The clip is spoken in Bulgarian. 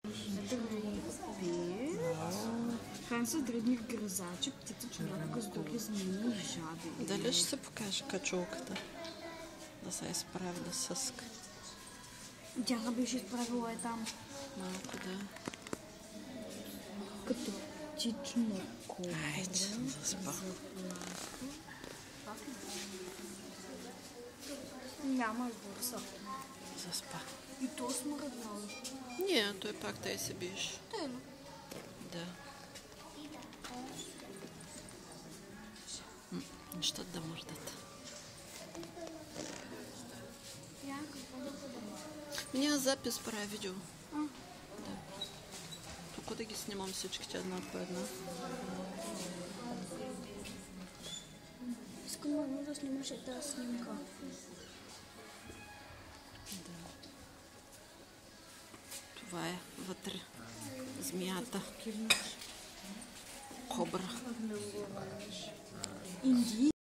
Здравей! Хан са дребни гризачи, птици, понякога с други змии и жаби. Дали ще се покаже качулката? Да се изправи да съска. Тя беше изправила там. Малко да. Като птично кобра. Айде, заспа. Няма бурса. Заспа. И то смръднало. Не, той пак тъй се биеш. Тело. Да. Нещата да мърдат. Я какво да подам? Меня запис правя видео. Да. Тук да ги снимам всичките една по една. Искам много да снимаш тази снимка. Да. Това е вътре. Змията. Кобра. Инди?